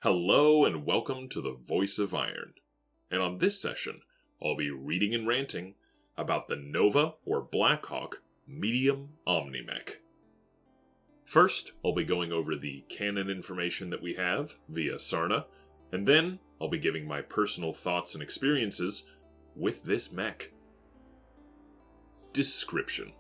Hello and welcome to the Voice of Iron. And on this session, I'll be reading and ranting about the Nova or Blackhawk medium Omnimech. First, I'll be going over the canon information that we have via SARNA, and then I'll be giving my personal thoughts and experiences with this mech. Description: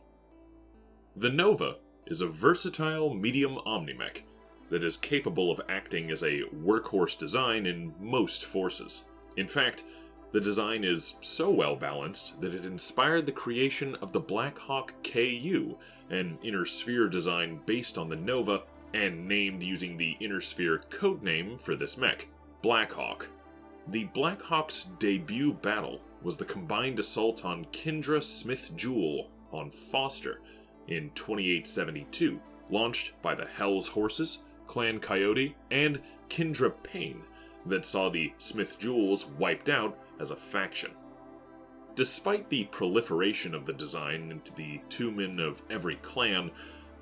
The Nova is a versatile medium Omnimech that is capable of acting as a workhorse design in most forces. In fact, the design is so well balanced that it inspired the creation of the Blackhawk KU, an inner sphere design based on the Nova and named using the inner sphere codename for this mech, Blackhawk. The Blackhawk's debut battle was the combined assault on Kindra Smith Jewel on Foster in 2872, launched by the Hell's Horses, Clan Coyote, and Kindra Payne, that saw the Smith Jewels wiped out as a faction. Despite the proliferation of the design into the two men of every clan,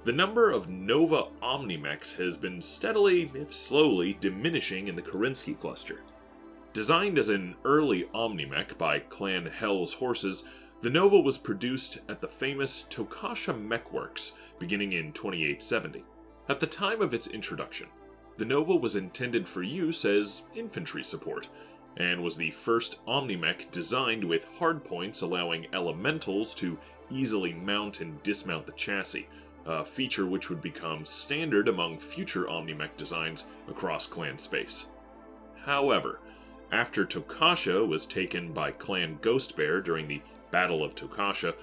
the number of Nova Omnimechs has been steadily, if slowly, diminishing in the Kerensky cluster. Designed as an early Omnimech by Clan Hell's Horses, the Nova was produced at the famous Tokasha Mechworks beginning in 2870. At the time of its introduction, the Nova was intended for use as infantry support, and was the first Omnimech designed with hardpoints allowing elementals to easily mount and dismount the chassis, a feature which would become standard among future Omnimech designs across clan space. However, after Tokasha was taken by Clan Ghostbear during the Battle of Tokasha,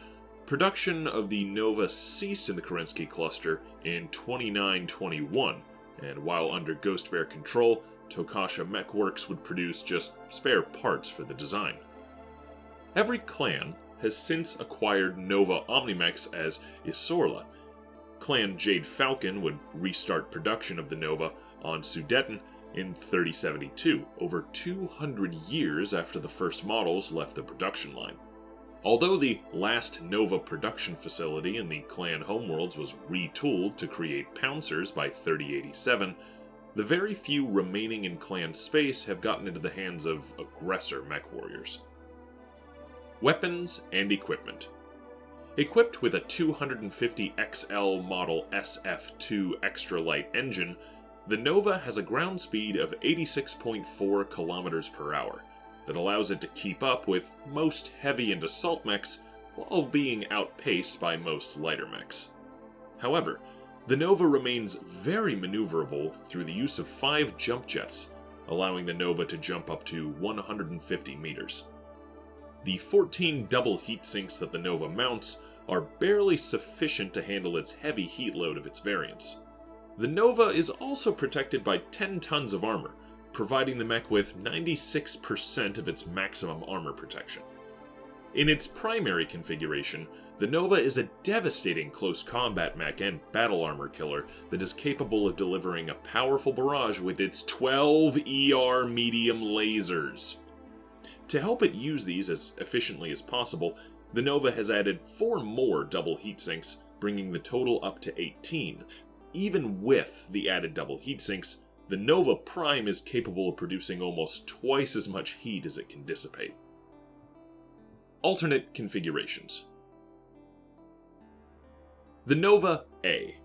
production of the Nova ceased in the Kerensky cluster in 2921, and while under Ghostbear control, Tokasha Mechworks would produce just spare parts for the design. Every clan has since acquired Nova Omnimechs as Isorla. Clan Jade Falcon would restart production of the Nova on Sudeten in 3072, over 200 years after the first models left the production line. Although the last Nova production facility in the clan homeworlds was retooled to create Pouncers by 3087, the very few remaining in clan space have gotten into the hands of aggressor mech warriors. Weapons and equipment. Equipped with a 250XL model SF2 extra light engine, the Nova has a ground speed of 86.4 km per hour. That allows it to keep up with most heavy and assault mechs while being outpaced by most lighter mechs. However, the Nova remains very maneuverable through the use of 5 jump jets, allowing the Nova to jump up to 150 meters. The 14 double heat sinks that the Nova mounts are barely sufficient to handle its heavy heat load of its variants. The Nova is also protected by 10 tons of armor, providing the mech with 96% of its maximum armor protection. In its primary configuration, the Nova is a devastating close combat mech and battle armor killer that is capable of delivering a powerful barrage with its 12 ER medium lasers. To help it use these as efficiently as possible, the Nova has added 4 more double heatsinks, bringing the total up to 18. Even with the added double heatsinks, the Nova Prime is capable of producing almost twice as much heat as it can dissipate. Alternate configurations. The Nova A.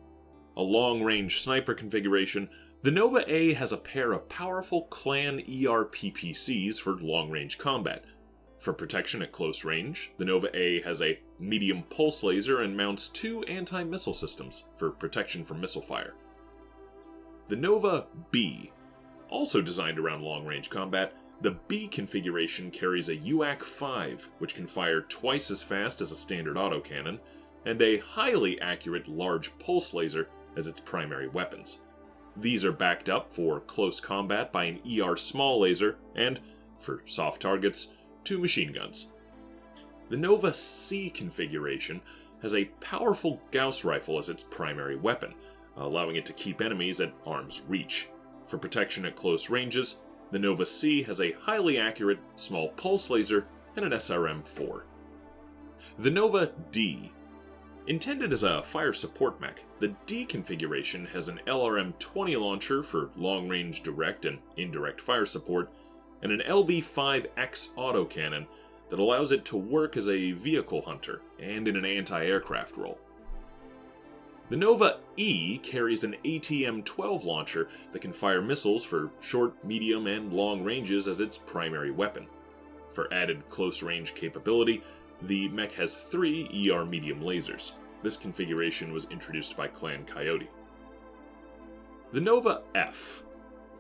A long-range sniper configuration, the Nova A has a pair of powerful clan ERPPCs for long-range combat. For protection at close range, the Nova A has a medium pulse laser and mounts 2 anti-missile systems for protection from missile fire. The Nova B. Also designed around long-range combat, the B configuration carries a UAC-5, which can fire twice as fast as a standard autocannon, and a highly accurate large pulse laser as its primary weapons. These are backed up for close combat by an ER small laser and, for soft targets, 2 machine guns. The Nova C configuration has a powerful Gauss rifle as its primary weapon, allowing it to keep enemies at arm's reach. For protection at close ranges, the Nova C has a highly accurate small pulse laser and an SRM-4. The Nova D. Intended as a fire support mech, the D configuration has an LRM-20 launcher for long-range direct and indirect fire support, and an LB-5X autocannon that allows it to work as a vehicle hunter and in an anti-aircraft role. The Nova E carries an ATM-12 launcher that can fire missiles for short, medium, and long ranges as its primary weapon. For added close-range capability, the mech has 3 ER medium lasers. This configuration was introduced by Clan Coyote. The Nova F.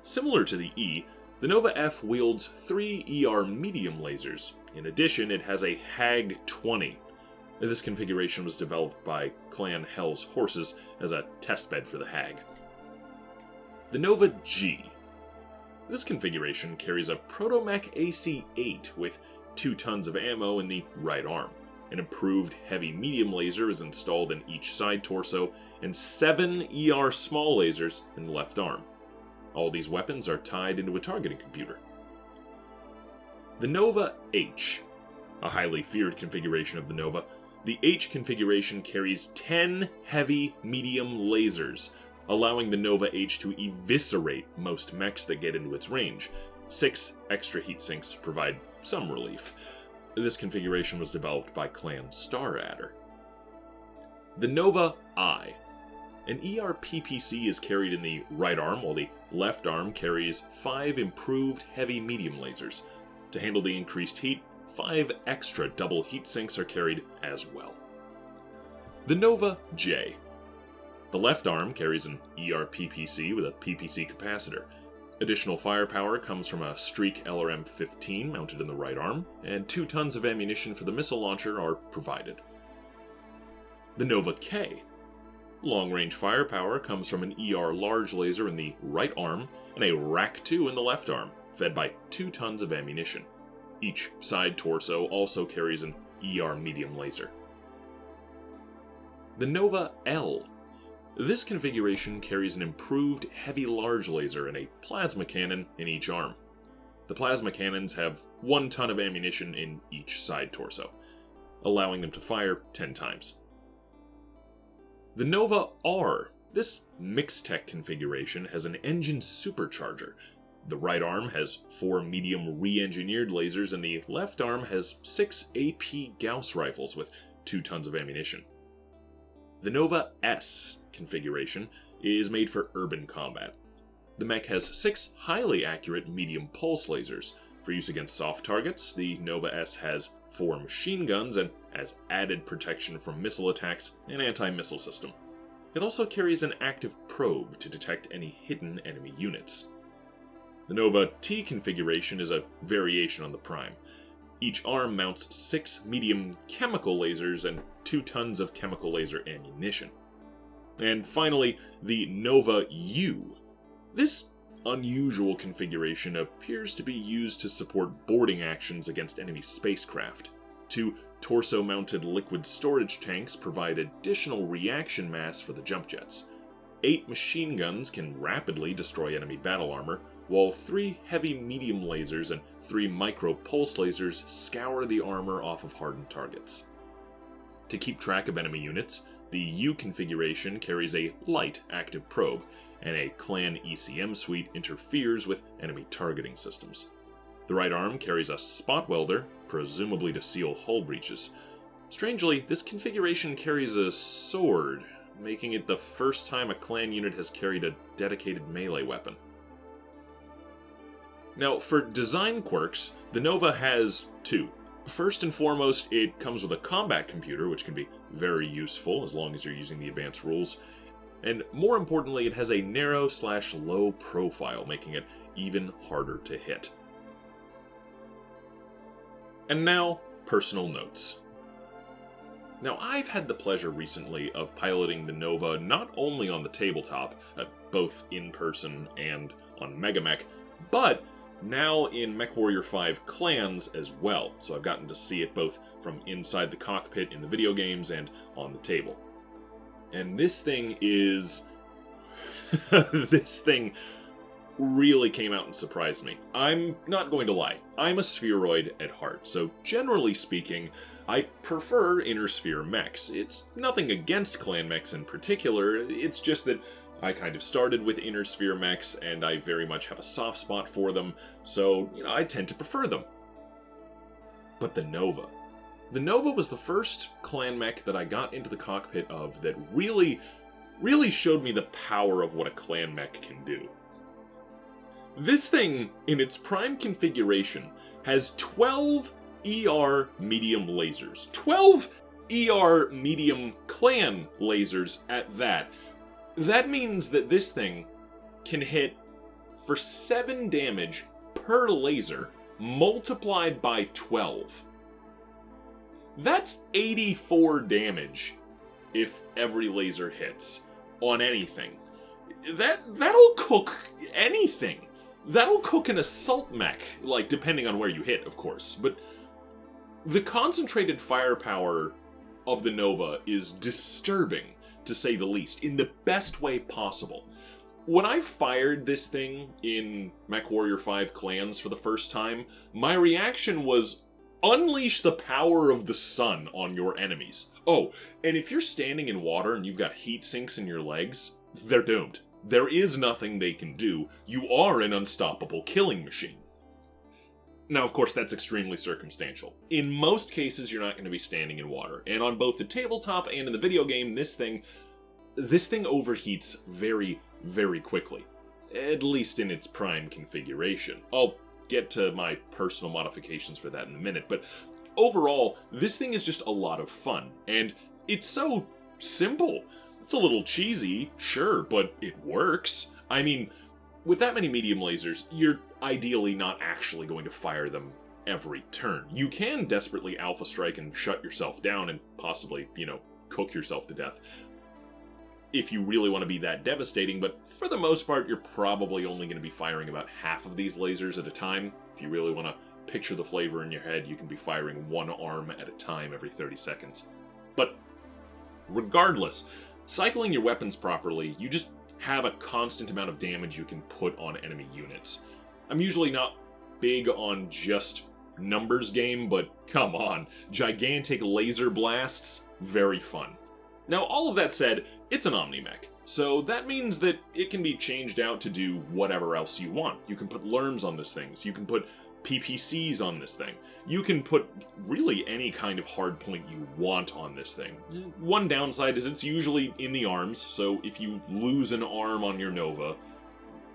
Similar to the E, the Nova F wields 3 ER medium lasers. In addition, it has a HAG-20. This configuration was developed by Clan Hell's Horses as a testbed for the HAG. The Nova G. This configuration carries a Protomech AC-8 with 2 tons of ammo in the right arm. An improved heavy-medium laser is installed in each side torso, and 7 ER small lasers in the left arm. All these weapons are tied into a targeting computer. The Nova H. A highly feared configuration of the Nova, the H configuration carries 10 heavy-medium lasers, allowing the Nova H to eviscerate most mechs that get into its range. 6 extra heat sinks provide some relief. This configuration was developed by Clan Staradder. The Nova I. An ER-PPC is carried in the right arm, while the left arm carries 5 improved heavy-medium lasers. To handle the increased heat, 5 extra double heat sinks are carried as well. The Nova J. The left arm carries an ER-PPC with a PPC capacitor. Additional firepower comes from a Streak LRM-15 mounted in the right arm, and 2 tons of ammunition for the missile launcher are provided. The Nova K. Long-range firepower comes from an ER large laser in the right arm and a RAC-2 in the left arm, fed by 2 tons of ammunition. Each side torso also carries an ER medium laser. The Nova L. This configuration carries an improved heavy large laser and a plasma cannon in each arm. The plasma cannons have 1 ton of ammunition in each side torso, allowing them to fire 10 times. The Nova R. This mixed tech configuration has an engine supercharger. The right arm has 4 medium re-engineered lasers and the left arm has 6 AP Gauss rifles with 2 tons of ammunition. The Nova S configuration is made for urban combat. The mech has 6 highly accurate medium pulse lasers. For use against soft targets, the Nova S has 4 machine guns and has added protection from missile attacks and anti-missile system. It also carries an active probe to detect any hidden enemy units. The Nova T configuration is a variation on the Prime. Each arm mounts 6 medium chemical lasers and 2 tons of chemical laser ammunition. And finally, the Nova U. This unusual configuration appears to be used to support boarding actions against enemy spacecraft. 2 torso-mounted liquid storage tanks provide additional reaction mass for the jump jets. 8 machine guns can rapidly destroy enemy battle armor, while 3 heavy medium lasers and 3 micro pulse lasers scour the armor off of hardened targets. To keep track of enemy units, the U configuration carries a light active probe, and a Clan ECM suite interferes with enemy targeting systems. The right arm carries a spot welder, presumably to seal hull breaches. Strangely, this configuration carries a sword, making it the first time a Clan unit has carried a dedicated melee weapon. Now, for design quirks, the Nova has 2. First and foremost, it comes with a combat computer, which can be very useful as long as you're using the advanced rules. And more importantly, it has a narrow/low profile, making it even harder to hit. And now, personal notes. Now, I've had the pleasure recently of piloting the Nova not only on the tabletop, both in person and on Megamech, but now in MechWarrior 5 Clans as well, so I've gotten to see it both from inside the cockpit in the video games and on the table. And this thing is... this thing really came out and surprised me. I'm not going to lie, I'm a spheroid at heart, so generally speaking, I prefer inner sphere mechs. It's nothing against clan mechs in particular, it's just that I kind of started with inner sphere mechs, and I very much have a soft spot for them, so, I tend to prefer them. But the Nova. The Nova was the first clan mech that I got into the cockpit of that really showed me the power of what a clan mech can do. This thing, in its prime configuration, has 12 ER medium lasers. 12 ER medium clan lasers at that. That means that this thing can hit for 7 damage per laser, multiplied by 12. That's 84 damage if every laser hits on anything. That'll cook anything. That'll cook an assault mech, like, depending on where you hit, of course. But the concentrated firepower of the Nova is disturbing, to say the least, in the best way possible. When I fired this thing in MechWarrior 5 Clans for the first time, my reaction was, unleash the power of the sun on your enemies. Oh, and if you're standing in water and you've got heat sinks in your legs, they're doomed. There is nothing they can do. You are an unstoppable killing machine. Now, of course, that's extremely circumstantial. In most cases, you're not going to be standing in water. And on both the tabletop and in the video game, this thing overheats very, very quickly. At least in its prime configuration. I'll get to my personal modifications for that in a minute, but overall, this thing is just a lot of fun. And it's so simple. It's a little cheesy, sure, but it works. I mean, with that many medium lasers, you're ideally not actually going to fire them every turn. You can desperately alpha strike and shut yourself down and possibly, cook yourself to death if you really want to be that devastating, but for the most part, you're probably only going to be firing about half of these lasers at a time. If you really want to picture the flavor in your head, you can be firing one arm at a time every 30 seconds. But regardless, cycling your weapons properly, you just have a constant amount of damage you can put on enemy units. I'm usually not big on just numbers game, but come on, gigantic laser blasts, very fun. Now, all of that said, it's an Omnimech, so that means that it can be changed out to do whatever else you want. You can put lerms on this thing, you can put PPCs on this thing. You can put really any kind of hardpoint you want on this thing. One downside is it's usually in the arms, so if you lose an arm on your Nova,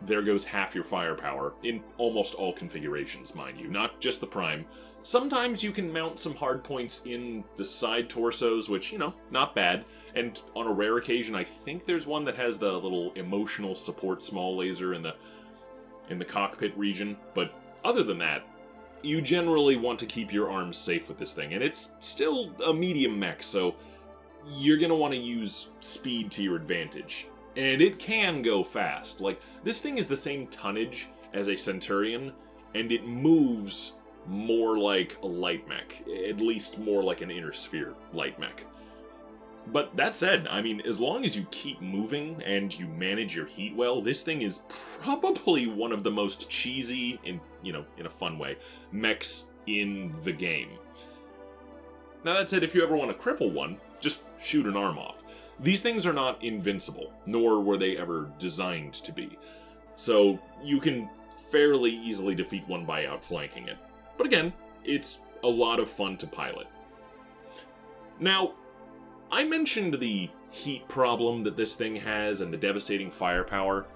there goes half your firepower, in almost all configurations, mind you, not just the Prime. Sometimes you can mount some hardpoints in the side torsos, which, not bad. And on a rare occasion, I think there's one that has the little emotional support small laser in the cockpit region, but other than that, you generally want to keep your arms safe with this thing, and it's still a medium mech, so you're going to want to use speed to your advantage. And it can go fast. Like, this thing is the same tonnage as a Centurion, and it moves more like a light mech, at least more like an inner sphere light mech. But that said, I mean, as long as you keep moving and you manage your heat well, this thing is probably one of the most cheesy, in a fun way, mechs in the game. Now that said, if you ever want to cripple one, just shoot an arm off. These things are not invincible, nor were they ever designed to be. So you can fairly easily defeat one by outflanking it. But again, it's a lot of fun to pilot. Now, I mentioned the heat problem that this thing has and the devastating firepower,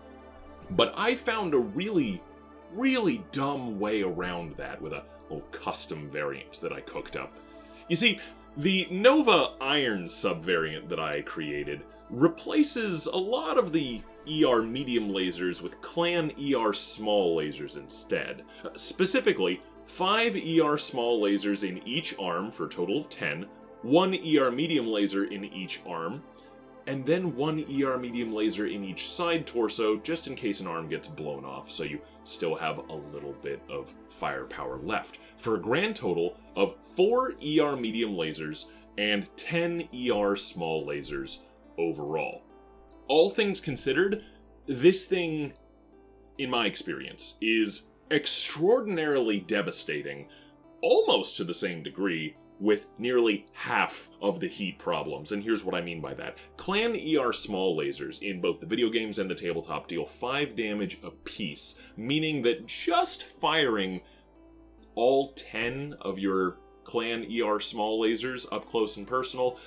but I found a really, really dumb way around that with a little custom variant that I cooked up. You see, the Nova Iron subvariant that I created replaces a lot of the ER medium lasers with Clan ER small lasers instead. Specifically, 5 ER small lasers in each arm for a total of 10, 1 ER medium laser in each arm, and then 1 ER medium laser in each side torso just in case an arm gets blown off, so you still have a little bit of firepower left, for a grand total of 4 ER medium lasers and 10 ER small lasers overall. All things considered, this thing in my experience, is extraordinarily devastating, almost to the same degree, with nearly half of the heat problems, and here's what I mean by that. Clan ER small lasers in both the video games and the tabletop deal 5 damage apiece, meaning that just firing all 10 of your Clan ER small lasers up close and personal,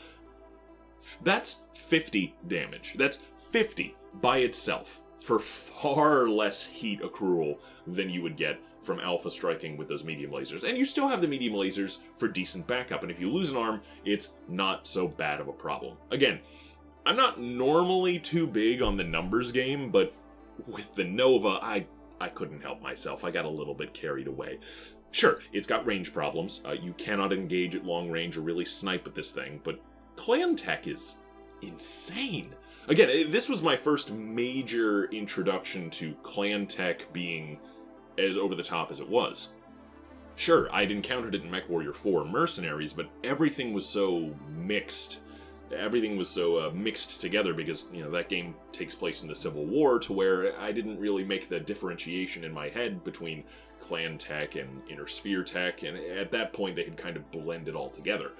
that's 50 damage. That's 50 by itself, for far less heat accrual than you would get from alpha striking with those medium lasers. And you still have the medium lasers for decent backup, and if you lose an arm, it's not so bad of a problem. Again, I'm not normally too big on the numbers game, but with the Nova, I couldn't help myself. I got a little bit carried away. Sure, it's got range problems. You cannot engage at long range or really snipe at this thing, but clan tech is insane. Again, this was my first major introduction to clan tech being as over-the-top as it was. Sure, I'd encountered it in MechWarrior 4 Mercenaries, but everything was so mixed. Everything was so mixed together because, that game takes place in the Civil War, to where I didn't really make the differentiation in my head between clan tech and inner sphere tech, and at that point they had kind of blended all together.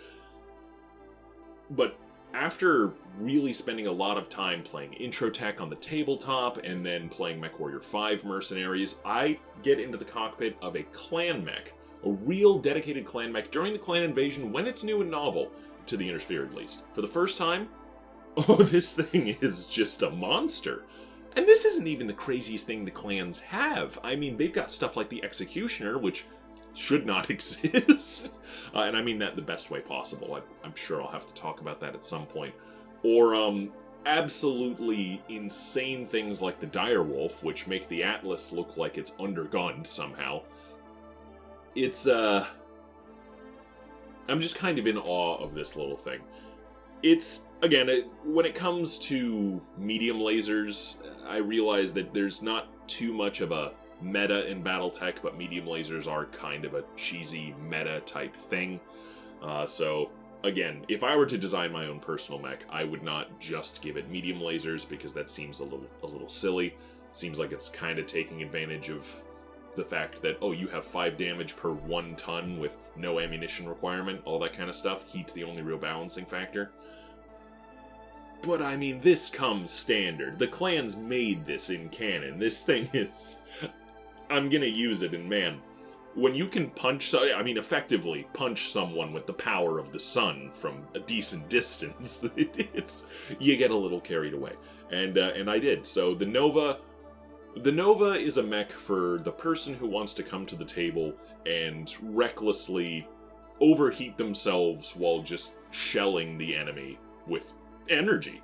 But after really spending a lot of time playing intro tech on the tabletop and then playing MechWarrior 5 Mercenaries, I get into the cockpit of a clan mech, a real dedicated clan mech during the clan invasion when it's new and novel, to the inner sphere at least. For the first time, this thing is just a monster. And this isn't even the craziest thing the clans have. I mean, they've got stuff like the Executioner, which should not exist. And I mean that the best way possible. I'm sure I'll have to talk about that at some point. Or, absolutely insane things like the Direwolf, which make the Atlas look like it's undergunned somehow. It's, I'm just kind of in awe of this little thing. It's, again, when it comes to medium lasers, I realize that there's not too much of a meta in Battletech, but medium lasers are kind of a cheesy meta type thing. So again, if I were to design my own personal mech, I would not just give it medium lasers, because that seems a little silly. It seems like it's kind of taking advantage of the fact that, you have 5 damage per 1 ton with no ammunition requirement, all that kind of stuff. Heat's the only real balancing factor. But I mean, this comes standard. The clans made this in canon. This thing is... I'm gonna use it, and man, when you can effectively punch someone with the power of the sun from a decent distance, you get a little carried away. And I did. So the Nova is a mech for the person who wants to come to the table and recklessly overheat themselves while just shelling the enemy with energy.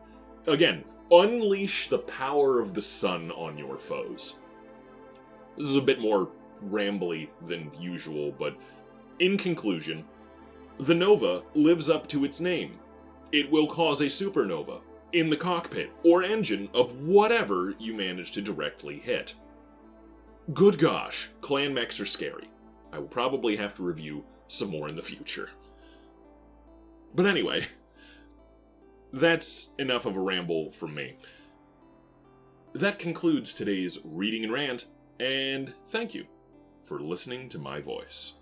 Again, unleash the power of the sun on your foes. This is a bit more rambly than usual, but in conclusion, the Nova lives up to its name. It will cause a supernova in the cockpit or engine of whatever you manage to directly hit. Good gosh, clan mechs are scary. I will probably have to review some more in the future. But anyway, that's enough of a ramble from me. That concludes today's Reading and Rant, and thank you for listening to my voice.